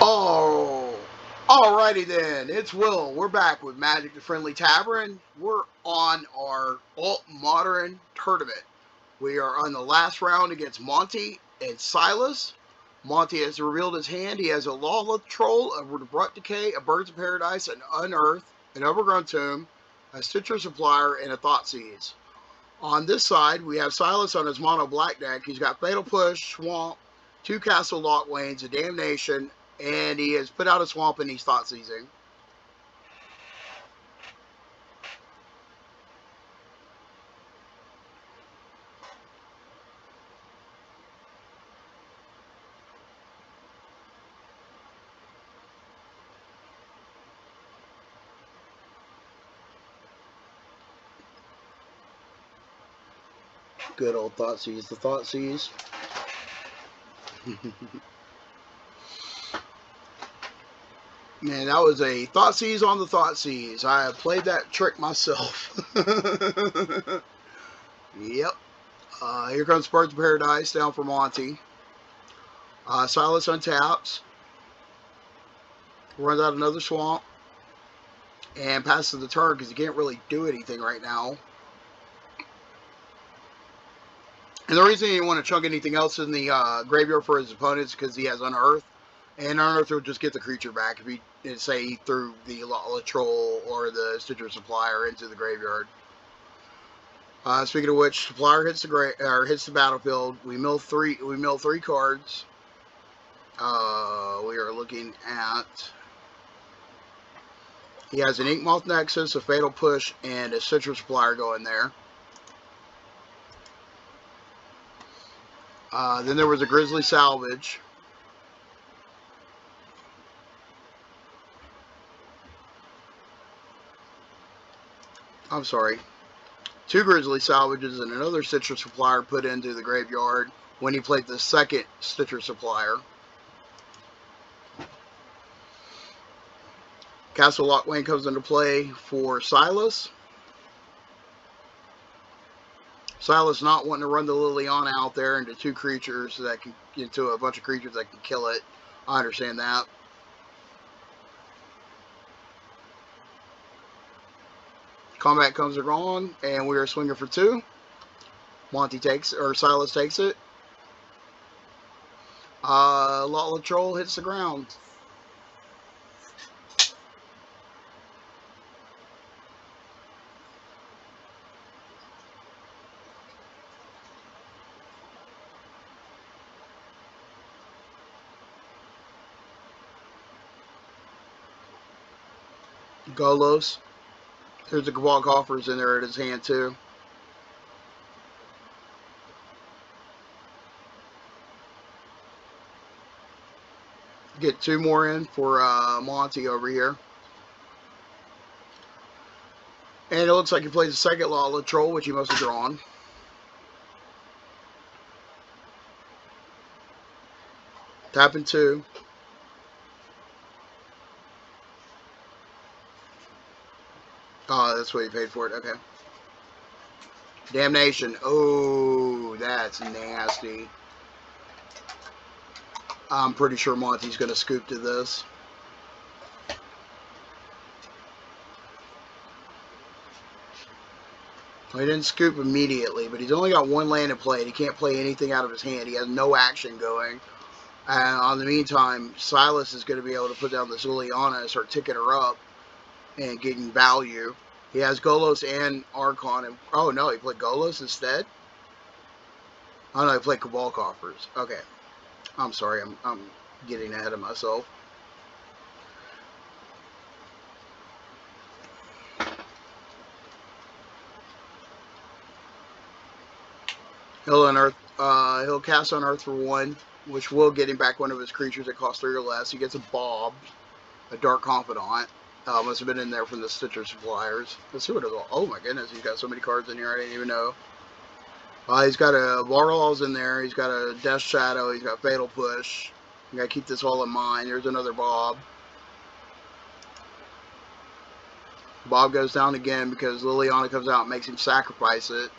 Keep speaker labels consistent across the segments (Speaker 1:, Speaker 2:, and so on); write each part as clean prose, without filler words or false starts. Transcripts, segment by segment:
Speaker 1: Oh, alrighty then. It's Will. We're back with Magic the Friendly Tavern. We're on our alt modern tournament. We are on the last round against Monty and Silas. Monty has revealed his hand. He has a Lawless Troll, a Abrupt Decay, a Birds of Paradise, an Unearth, an Overgrown Tomb, a Stitcher Supplier, and a Thoughtseize. On this side, we have Silas on his mono black deck. He's got Fatal Push, Swamp, two Castle Lockwains, a Damnation, and he has put out a Swamp and he's thought seizing. Good old Thoughtseize. The Thoughtseize. Man, that was a Thoughtseize on the Thoughtseize. I played that trick myself. Yep. Here comes Birds of Paradise down for Monty. Silas untaps. Runs out another Swamp. And passes the turn because he can't really do anything right now. And the reason he didn't want to chunk anything else in the graveyard for his opponents is because he has Unearth. And Unearth will just get the creature back if he, say, he threw the Troll or the Stitcher Supplier into the graveyard. Speaking of which, Supplier hits the battlefield. We mill three cards. We are looking at. He has an Inkmoth Nexus, a Fatal Push, and a Stitcher Supplier going there. Then there was a Grizzly Salvage. I'm sorry. Two Grizzly Salvages and another Stitcher Supplier put into the graveyard when he played the second Stitcher Supplier. Castle Lockwain comes into play for Silas. Silas not wanting to run the Liliana out there into two creatures that can into a bunch of creatures that can kill it. I understand that. Combat comes along, and we are swinging for two. Silas takes it. Lawless Troll hits the ground. Golos. There's a Cabal Coffers in there in his hand too. Get two more in for Monty over here. And it looks like he plays a second Lawless Troll, which he must have drawn. Tapping two. Oh, that's what he paid for it. Okay. Damnation. Oh, that's nasty. I'm pretty sure Monty's going to scoop to this. Well, he didn't scoop immediately, but he's only got one land to play. He can't play anything out of his hand. He has no action going. And in the meantime, Silas is going to be able to put down this Liliana and start ticking her up and getting value. He has Golos and Archon. Oh, no, he played Golos instead? Oh, no, he played Cabal Coffers. Okay. I'm sorry. I'm getting ahead of myself. He'll cast Unearth for one, which will get him back one of his creatures that costs 3 or less. He gets a Bob, a Dark Confidant. Must have been in there from the Stitcher Suppliers. Let's see what it is. Oh my goodness, he's got so many cards in here I didn't even know. He's got a Barlaw's in there. He's got a Death Shadow. He's got Fatal Push. You gotta keep this all in mind. There's another Bob. Bob goes down again because Liliana comes out and makes him sacrifice it.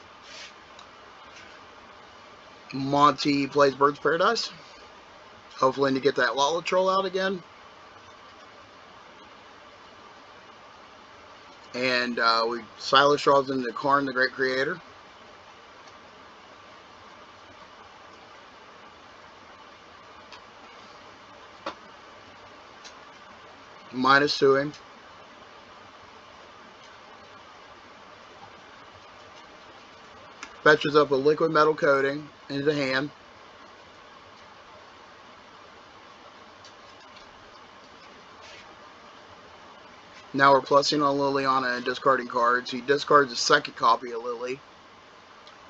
Speaker 1: Monty plays Birds of Paradise. Hopefully to get that Lala Troll out again. And Silas draws into Karn, the Great Creator. -2 him. Fetches up a liquid metal coating into the hand. Now we're plussing on Liliana and discarding cards. He discards a second copy of Lily.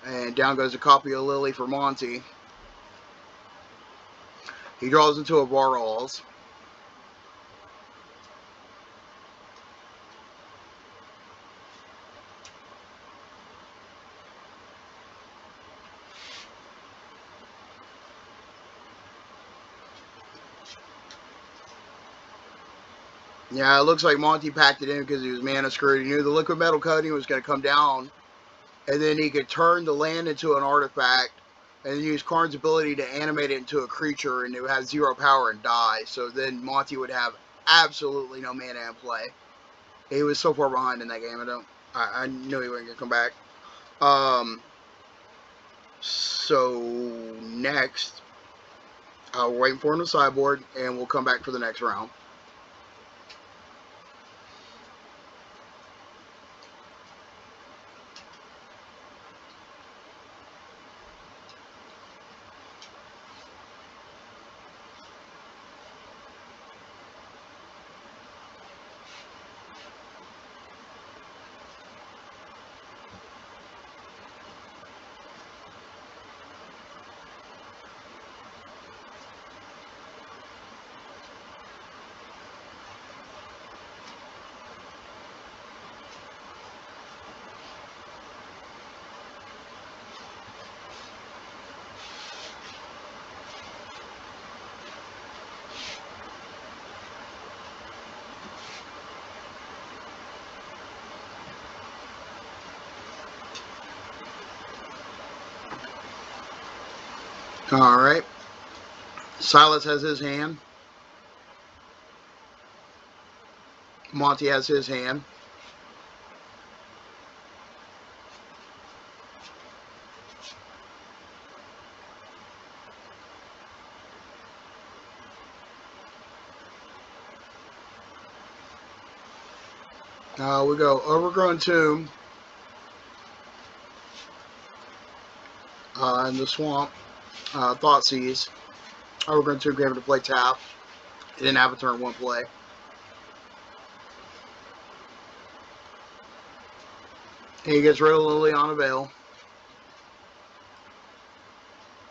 Speaker 1: And down goes a copy of Lily for Monty. He draws into a Varolz. Yeah, it looks like Monty packed it in because he was mana screwed. He knew the liquid metal coating was going to come down, and then he could turn the land into an artifact, and then use Karn's ability to animate it into a creature, and it would have 0 power and die. So then Monty would have absolutely no mana in play. He was so far behind in that game. I knew he wasn't going to come back. So next, we're waiting for him to sideboard, and we'll come back for the next round. All right. Silas has his hand. Monty has his hand. We go Overgrown Tomb in the swamp. Thoughtseize. Overgrown Tomb came to play tap. It didn't have a turn 1 play. He gets rid of Liliana Vale.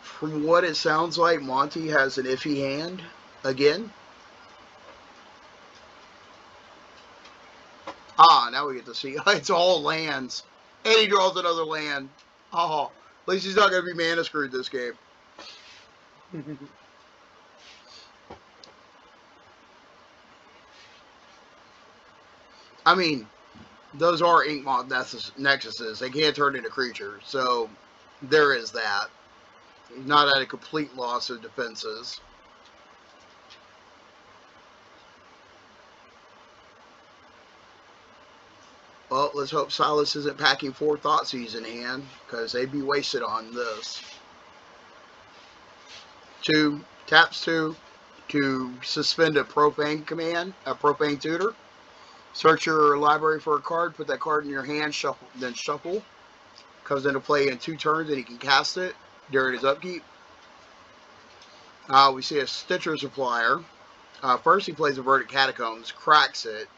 Speaker 1: From what it sounds like, Monty has an iffy hand again. Now we get to see. It's all lands. And he draws another land. Oh, at least he's not going to be mana screwed this game. I mean, those are Inkmoth Nexuses. They can't turn into creatures. So there is that. He's not at a complete loss of defenses. Well, let's hope Silas isn't packing 4 Thoughtseize in hand, because they'd be wasted on this. 2, taps 2 to suspend a Profane command, a Profane Tutor. Search your library for a card, put that card in your hand, shuffle, then shuffle. Comes into play in 2 turns, and he can cast it during his upkeep. We see a Stitcher Supplier. First, he plays a Verdant Catacombs, cracks it.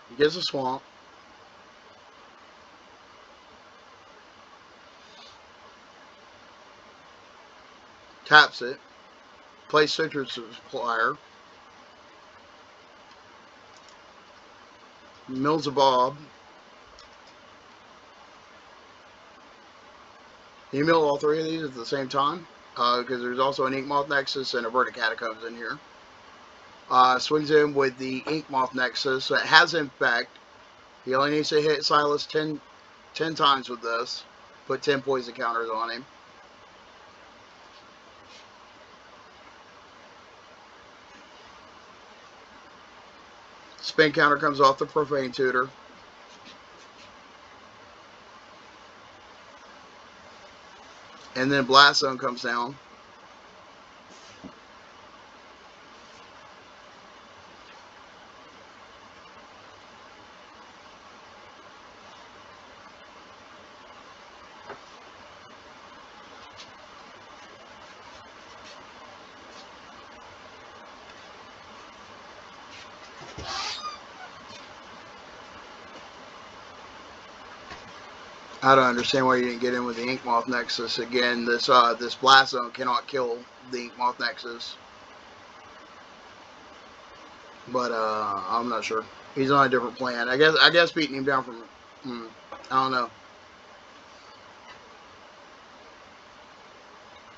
Speaker 1: He gets a Swamp. Taps it. Plays Stitcher Supplier. Mills a Bob. You mill all 3 of these at the same time, because there's also an Inkmoth Nexus and a Verdant Catacombs in here. Swings in with the Ink Moth Nexus. So it has Infect. He only needs to hit Silas 10 times with this. Put 10 poison counters on him. Spin counter comes off the Profane Tutor. And then Blast Zone comes down. I don't understand why you didn't get in with the Ink Moth Nexus. Again, this Blast Zone cannot kill the Ink Moth Nexus. But I'm not sure. He's on a different plan. I guess beating him down from I don't know.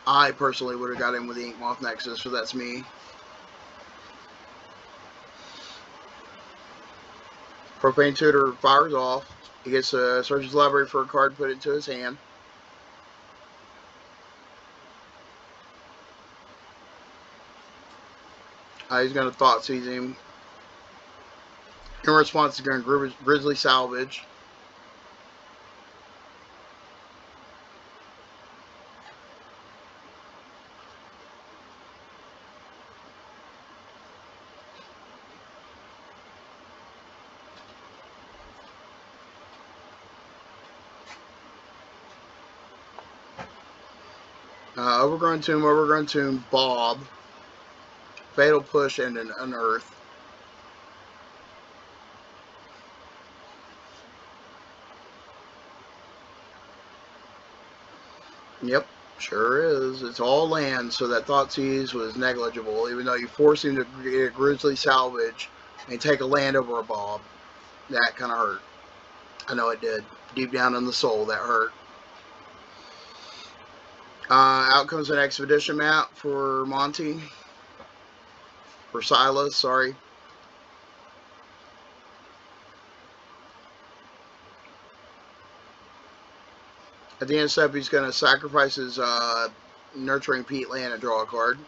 Speaker 1: I personally would have got in with the Ink Moth Nexus, so that's me. Profane Tutor fires off. He gets a Searches Library for a card, put it into his hand. He's going to Thought Seize him. In response, he's going to Grizzly Salvage. Overgrown Tomb, Bob. Fatal Push, and an Unearth. Yep, sure is. It's all land, so that Thoughtseize was negligible, even though you forced him to get a Grizzly Salvage and take a land over a Bob. That kind of hurt. I know it did. Deep down in the soul, that hurt. Out comes an Expedition map for Monty. For Silas, sorry. At the end of the step, he's going to sacrifice his Nurturing Peatland and draw a card.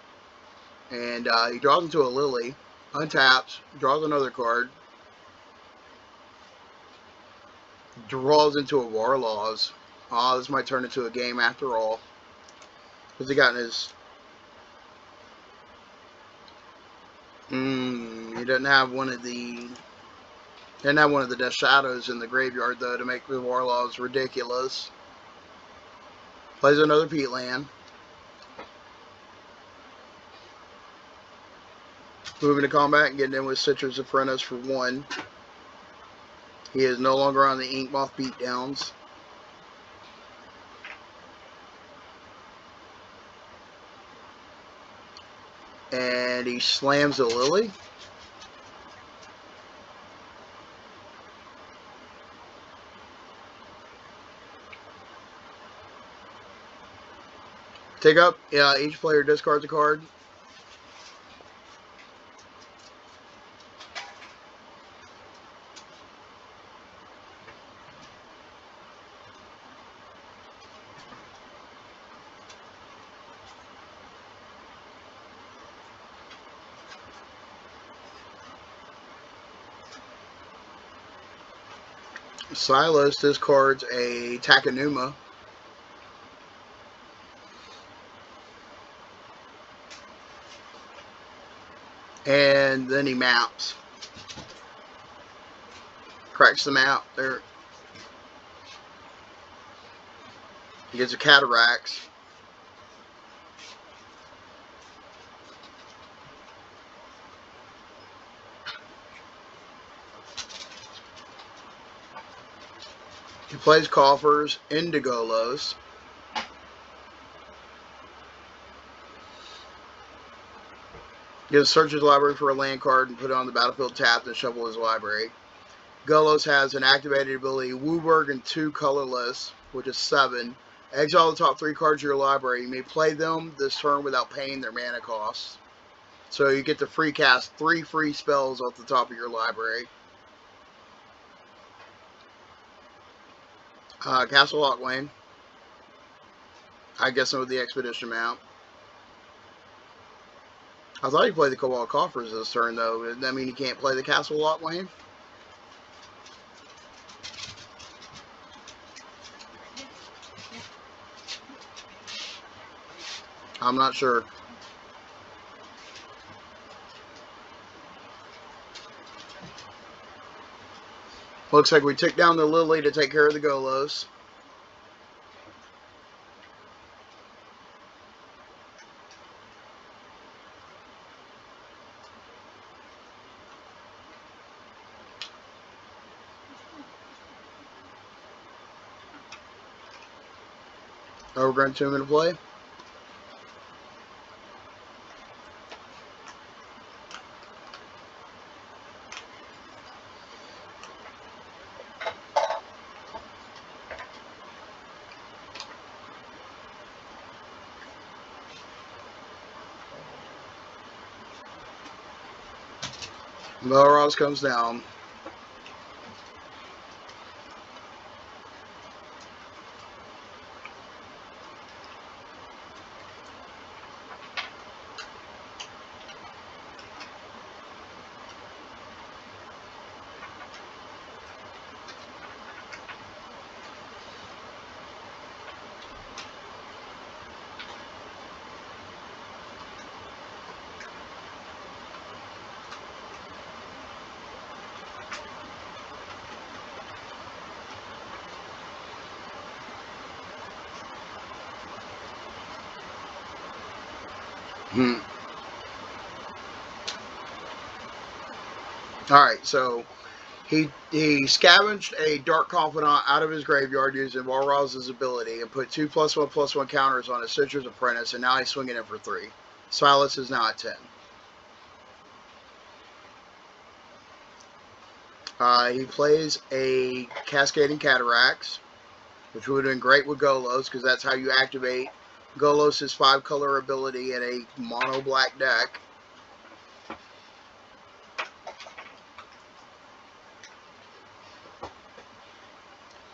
Speaker 1: And he draws into a Lily, untaps, draws another card, draws into a Warlaws. This might turn into a game after all. Because he got in his... he doesn't have one of the... Didn't have one of the Death Shadows in the graveyard, though, to make the Warlaws ridiculous. Plays another Peatland. Moving to combat and getting in with Citrus Apprentice for 1. He is no longer on the Ink Moth beatdowns. And he slams a Lily. Take up, each player discards a card. Silas discards a Takenuma. And then he maps. Cracks the map there. He gets a Cataracts. He plays Coffers, Indigolos. Gives Search his library for a land card and put it on the battlefield tapped and shuffle his library. Golos has an activated ability, Wooburg and 2 colorless, which is 7. Exile the top 3 cards of your library. You may play them this turn without paying their mana costs. So you get to free cast 3 free spells off the top of your library. Castle Lockwane. I guess with the Expedition mount. I thought he played the Cobalt Coffers this turn, though. Doesn't that mean he can't play the Castle Lockwane? I'm not sure. Looks like we took down the Lily to take care of the Golos. Overgrown Tomb into play. Belros comes down. Alright, so he scavenged a Dark Confidant out of his graveyard using Walroz's ability and put 2+1/+1 counters on his Citrus Apprentice, and now he's swinging it for 3. Silas is now at 10. He plays a Cascading Cataracts, which would have been great with Golos, because that's how you activate Golos' 5-color ability in a mono black deck.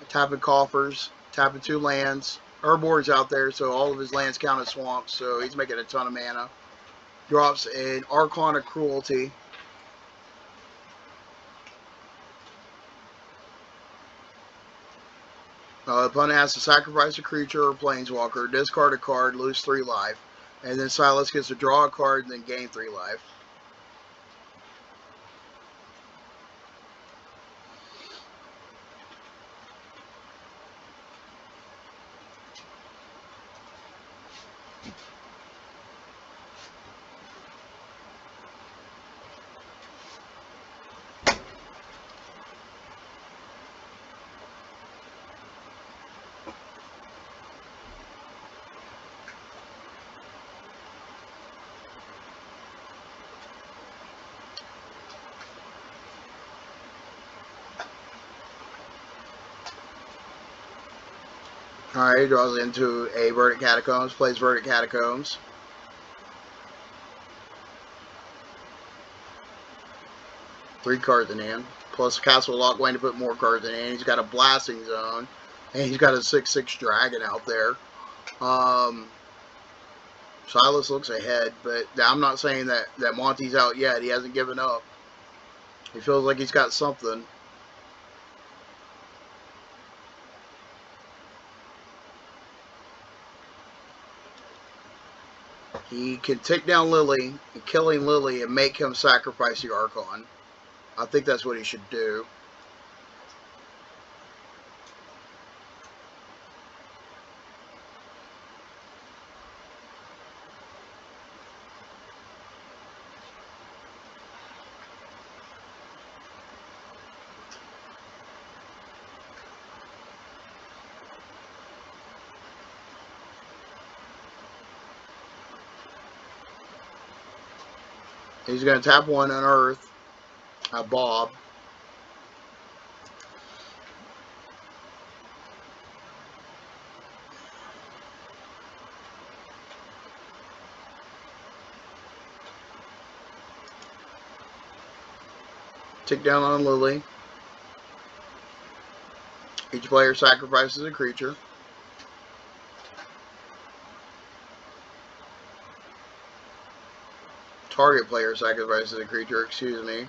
Speaker 1: Tapping Coffers, tapping 2 lands. Urbor's out there, so all of his lands count as swamps, so he's making a ton of mana. Drops an Archon of Cruelty. Opponent has to sacrifice a creature or planeswalker, discard a card, lose 3 life. And then Silas gets to draw a card and then gain 3 life. Alright, he draws into a Verdant Catacombs, plays Verdant Catacombs. Three cards in hand. Plus Castle Lockwane to put more cards in hand. He's got a Blasting Zone. And he's got a 6/6 Dragon out there. Silas looks ahead, but I'm not saying that Monty's out yet. He hasn't given up. He feels like he's got something. He can take down Lily, killing Lily, and make him sacrifice the Archon. I think that's what he should do. He's going to tap 1 Unearth, a Bob. Tick down on Lily. Each player sacrifices a creature. Target player sacrifices a creature, excuse me.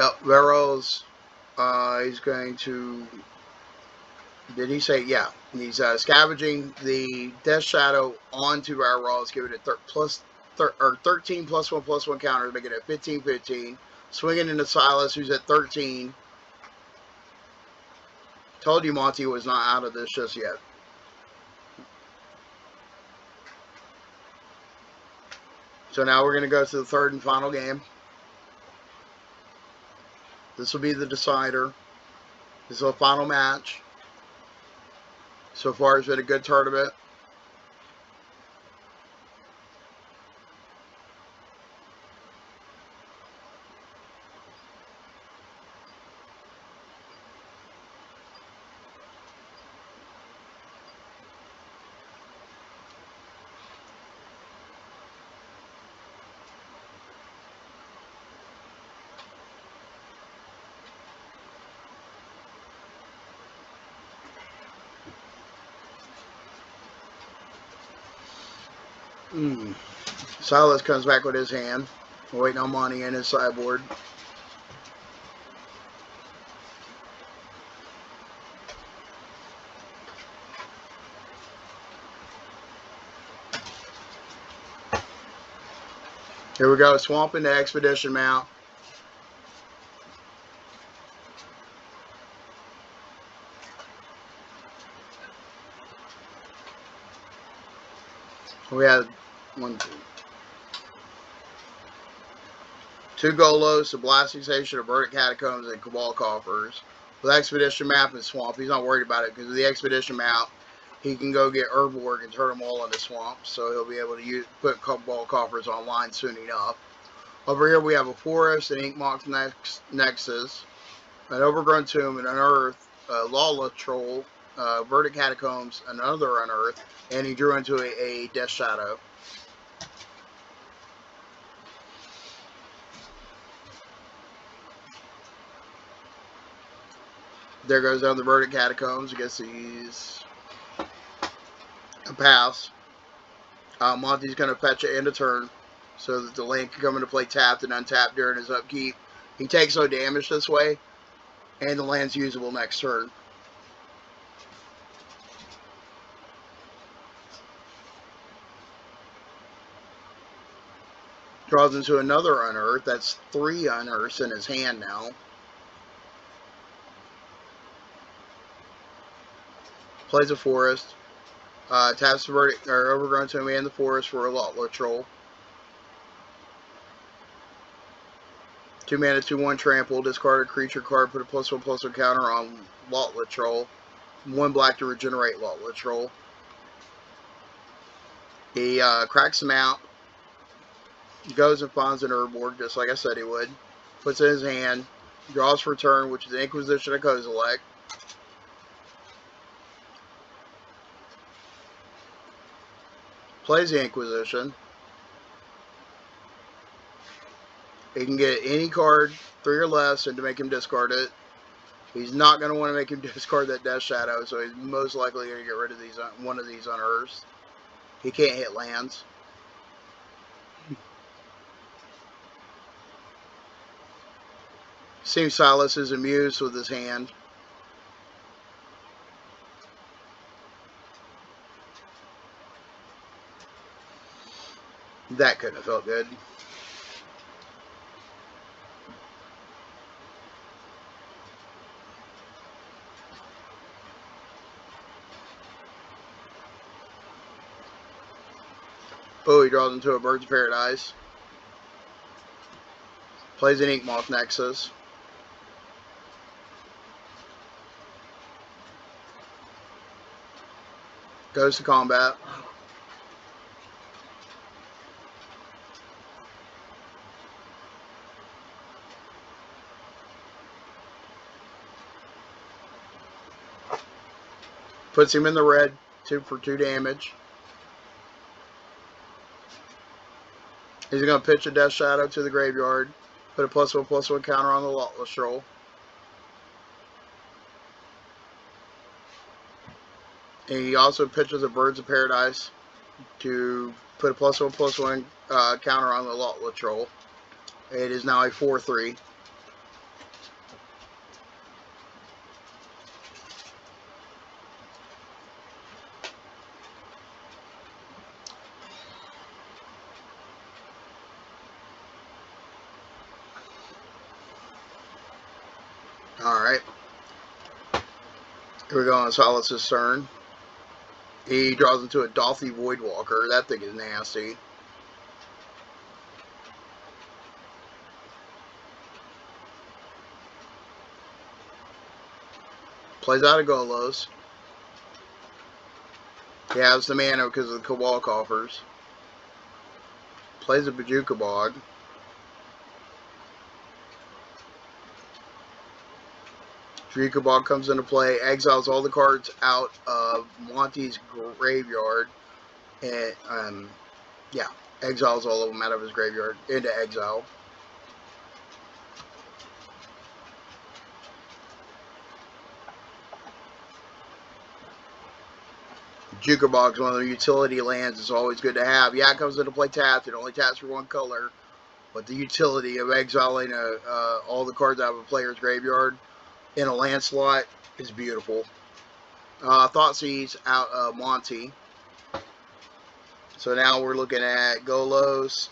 Speaker 1: Yep, Veros, he's going to, did he say, yeah, he's scavenging the Death Shadow onto Veros, give it a 13 +1/+1 counter, make it a 15/15. Swinging into Silas, who's at 13. Told you Monty was not out of this just yet. So now we're going to go to the third and final game. This will be the decider. This is the final match. So far, it's been a good tournament. Silas comes back with his hand. Waiting on Monty and his sideboard. Here we go, swamp into Expedition Mount. We had two Golos, a Blasting Station, a Verdant Catacombs, and Cabal Coffers. With Expedition Map and Swamp, he's not worried about it because of the Expedition Map, he can go get Herborg and turn them all into swamps, so he'll be able to put Cabal Coffers online soon enough. Over here we have a Forest, an Inkmoth Nexus, an Overgrown Tomb, and an Unearth, a Lawless Troll, Verdant Catacombs, another Unearth, and he drew into a Death Shadow. There goes down the Verdant Catacombs. I guess he's a pass. Monty's going to fetch it end of turn so that the land can come into play tapped and untapped during his upkeep. He takes no damage this way, and the land's usable next turn. Draws into another Unearth. That's 3 Unearths in his hand now. Plays a Forest. Taps the Overgrown Tomb and the Forest for a Lawless Troll. 2 mana, 2/1 trample. Discard a creature card. Put a +1/+1 counter on Lawless Troll. 1 black to regenerate Lawless Troll. He cracks them out. Goes and finds an Herborg, just like I said he would. Puts it in his hand. Draws for turn, which is the Inquisition of Kozilek. Plays the Inquisition. He can get any card 3 or less and to make him discard it. He's not going to want to make him discard that Death Shadow, so he's most likely going to get rid of one of these Unearths. He can't hit lands. Seems Silas is amused with his hand. That couldn't have felt good. Oh, he draws into a Birds of Paradise. Plays an Inkmoth Nexus. Goes to combat. Puts him in the red, 2 for 2 damage. He's going to pitch a Death Shadow to the graveyard. Put a +1/+1 counter on the Lawless Troll. And he also pitches a Birds of Paradise to put a +1/+1 counter on the Lawless Troll. It is now a 4/3. Alright. Here we go on Silas's turn. He draws into a Dolphy Voidwalker. That thing is nasty. Plays out of Golos. He has the mana because of the Cabal Coffers. Plays a Bajuka Bog. Bajuka Bog comes into play, exiles all the cards out of Monty's graveyard, and yeah, exiles all of them out of his graveyard into exile. Bajuka Bog's one of the utility lands. It's always good to have. Yeah, it comes into play tapped. It only taps for one color. But the utility of exiling all the cards out of a player's graveyard in a land slot is beautiful. Thoughtseize out of Monty. So now we're looking at Golos,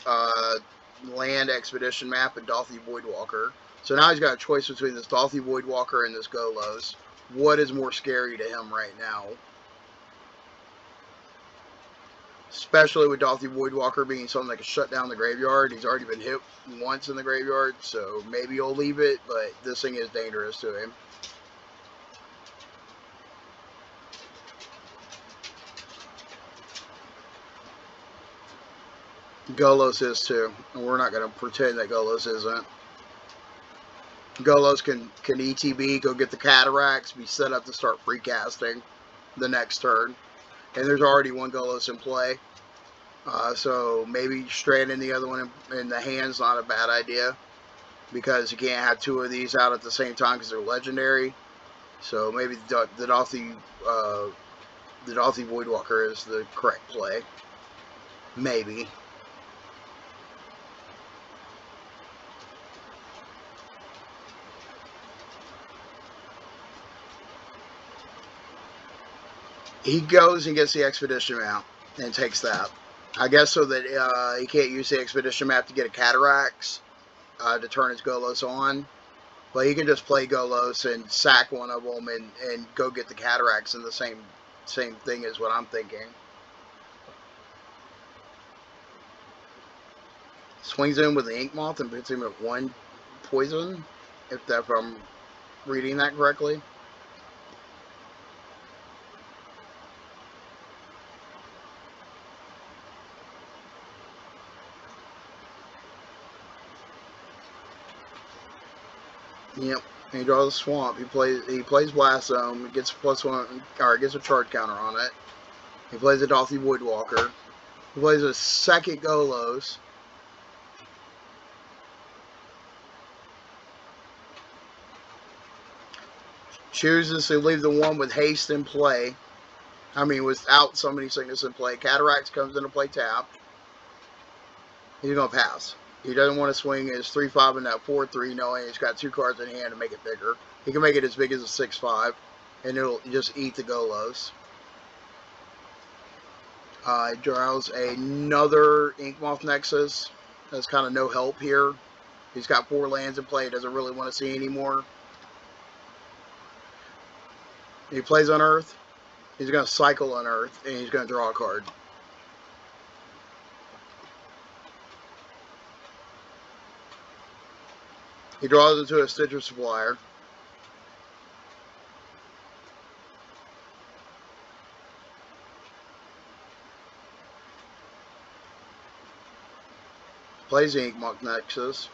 Speaker 1: Land Expedition Map, and Dolphy Voidwalker. So now he's got a choice between this Dolphy Voidwalker and this Golos. What is more scary to him right now? Especially with Dolphy Voidwalker being something that can shut down the graveyard. He's already been hit once in the graveyard, so maybe he'll leave it, but this thing is dangerous to him. Golos is too. And we're not going to pretend that Golos isn't. Golos can ETB, go get the Cataracts, be set up to start free casting the next turn. And there's already one Golos in play. So maybe stranding the other one in the hand's not a bad idea, because you can't have two of these out at the same time because they're legendary. So maybe the Dolphy Voidwalker is the correct play. Maybe. He goes and gets the Expedition map and takes that. I guess so that he can't use the Expedition map to get a Cataracts to turn his Golos on. But he can just play Golos and sack one of them and go get the Cataracts in the same thing as what I'm thinking. Swings in with the Ink Moth and puts him at 1 poison, if I'm reading that correctly. Yep. And he draws a Swamp. He plays Blast Zone. Gets +1, or gets a charge counter on it. He plays a Dolphy Voidwalker. He plays a second Golos. Chooses to leave the one with haste in play. I mean, without Summoning Sickness in play. Cataracts comes into play tapped. He's going to pass. He doesn't want to swing his 3/5 in that 4/3, knowing he's got 2 cards in hand to make it bigger. He can make it as big as a 6/5, and it'll just eat the Golos. He draws another Inkmoth Nexus. That's kind of no help here. He's got 4 lands in play. He doesn't really want to see anymore. He plays Unearth. He's going to cycle Unearth, and he's going to draw a card. He draws into a Stitcher Supplier. Plays the Inkmoth Nexus.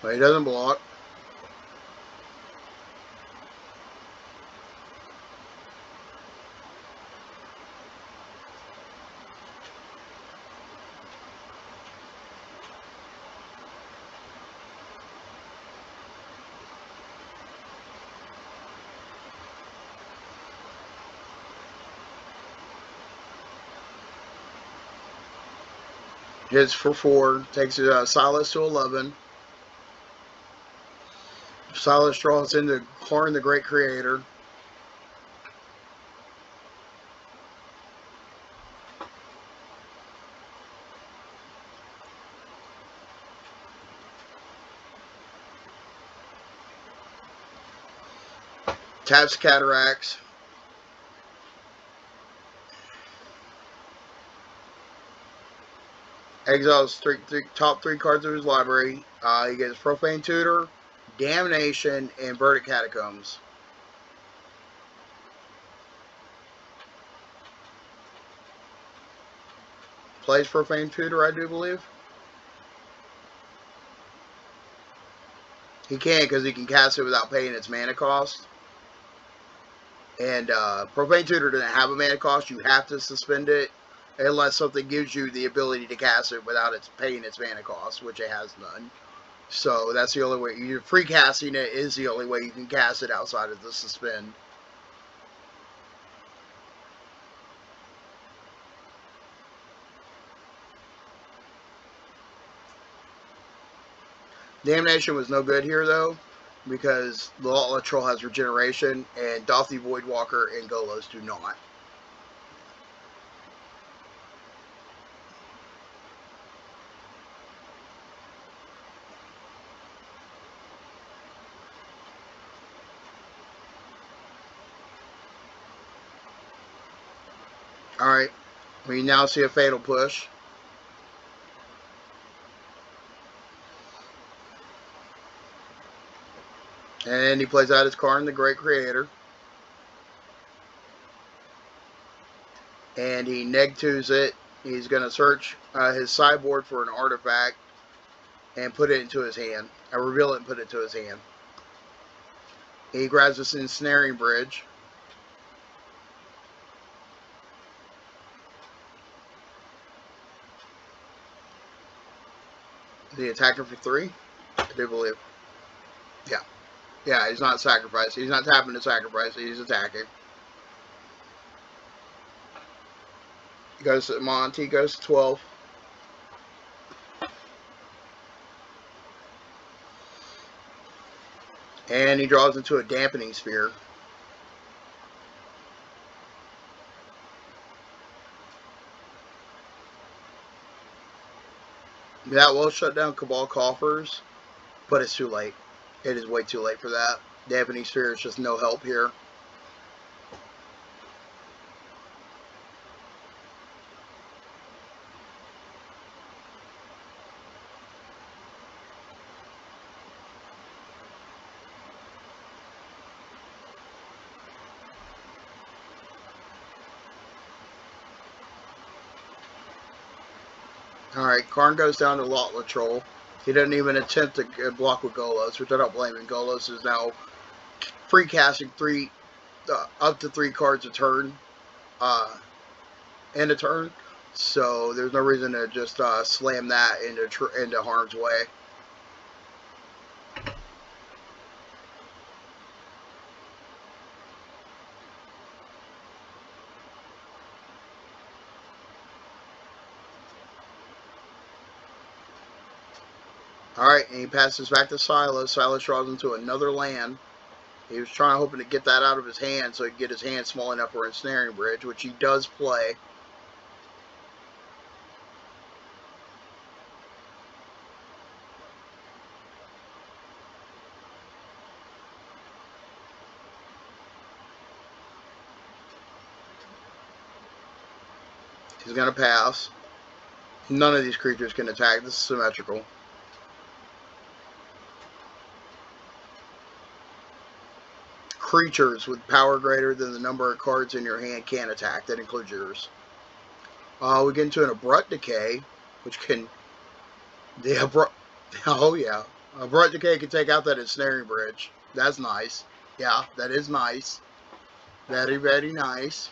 Speaker 1: But he doesn't block. Hits for 4. Takes Silas to 11. Silas draws into Karn, the Great Creator. Taps Cataracts. Exiles top 3 cards of his library. He gets Profane Tutor, Damnation, and Verdict Catacombs. Plays Profane Tutor, I do believe. He can't because he can cast it without paying its mana cost. And Profane Tutor doesn't have a mana cost. You have to suspend it unless something gives you the ability to cast it without its paying its mana cost, which it has none. So that's the only way. You're free casting it is the only way you can cast it outside of the suspend. Damnation was no good here though, because the Law Troll has regeneration, and Dothi Voidwalker and Golos do not. Alright, we now see a Fatal Push. And he plays out his Karn, the Great Creator. And he neg-2s it. He's going to search his sideboard for an artifact and put it into his hand. Reveal it and put it to his hand. He grabs this Ensnaring Bridge. The attacker for 3, I do believe. Yeah. Yeah, he's not sacrificing. He's not tapping to sacrifice. He's attacking. He goes to Monty, goes to 12. And he draws into a Dampening Sphere. That will shut down Cabal Coffers, but it's too late. It is way too late for that. Dampening Sphere is just no help here. Alright, Karn goes down to Lotla Troll. He doesn't even attempt to block with Golos, which I don't blame him. Golos is now free casting up to 3 cards a turn, in a turn. So there's no reason to just slam that into harm's way. Alright, and he passes back to Silas. Silas draws into another land. He was hoping to get that out of his hand so he could get his hand small enough for a Ensnaring Bridge, which he does play. He's going to pass. None of these creatures can attack. This is symmetrical. Creatures with power greater than the number of cards in your hand can attack. That includes yours. We get into an Abrupt Decay, which can... Oh, yeah. Brett Decay can take out that ensnaring bridge. That's nice. Yeah, that is nice. Very, very nice.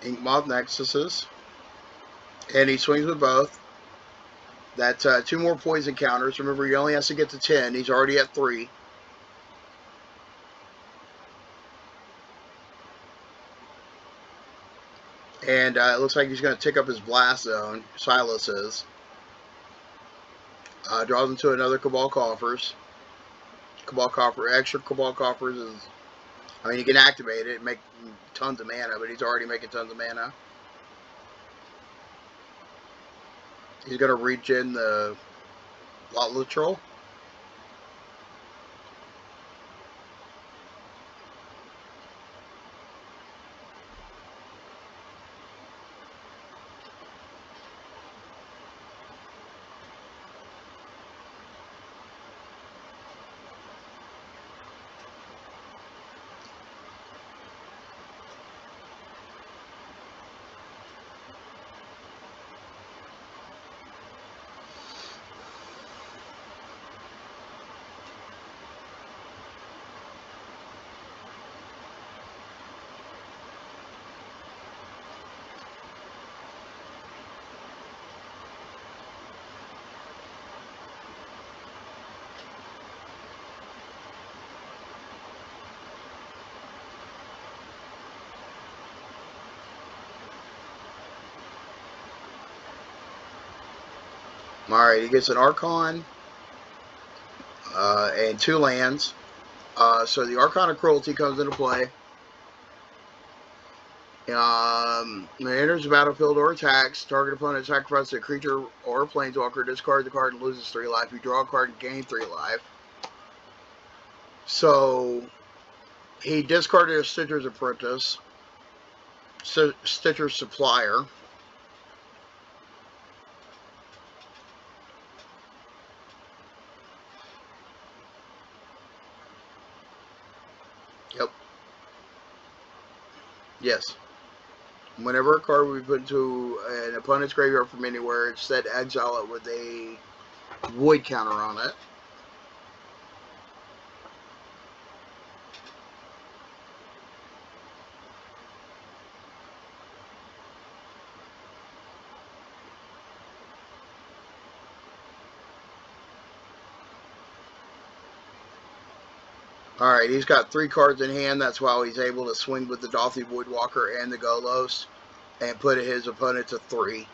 Speaker 1: Ink Moth Nexuses. And he swings with both. That's 2 more poison counters. Remember, he only has to get to 10. He's already at 3. And it looks like he's going to tick up his blast zone. Silas is. Draws into another Cabal Coffers. Extra Cabal Coffers is. I mean, he can activate it and make tons of mana, but he's already making tons of mana. He's going to reach in the Lotla Troll. Alright, he gets an Archon and 2 lands. So the Archon of Cruelty comes into play. When it enters the battlefield or attacks, target opponent sacrifices a creature or a planeswalker, discards the card and loses 3 life. You draw a card and gain 3 life. So he discarded a Stitcher's Apprentice, Stitcher's Supplier. Yep. Yes. Whenever a card will be put into an opponent's graveyard from anywhere, it's set to exile it with a void counter on it. Alright, he's got 3 cards in hand. That's why he's able to swing with the Dauthi Voidwalker and the Golos and put his opponent to 3.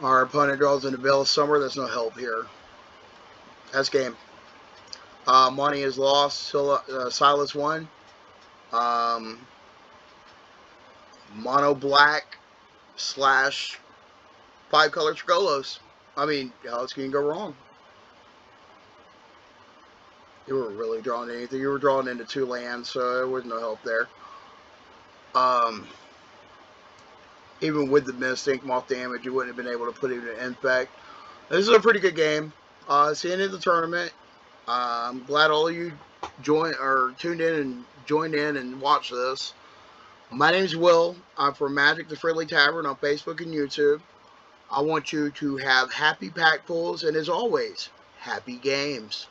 Speaker 1: Our opponent draws into Veil of Summer. There's no help here. That's game. Monty is lost. Silas won. Mono black / 5 colors for Golos. I mean, how else can you go wrong? You weren't really drawing anything. You were drawing into 2 lands, so there was no help there. Even with the missed Ink Moth damage, you wouldn't have been able to put even an infect. This is a pretty good game. It's the end of the tournament. I'm glad all of you tuned in and joined in and watched this. My name's Will. I'm from Magic the Friendly Tavern on Facebook and YouTube. I want you to have happy pack pulls and, as always, happy games.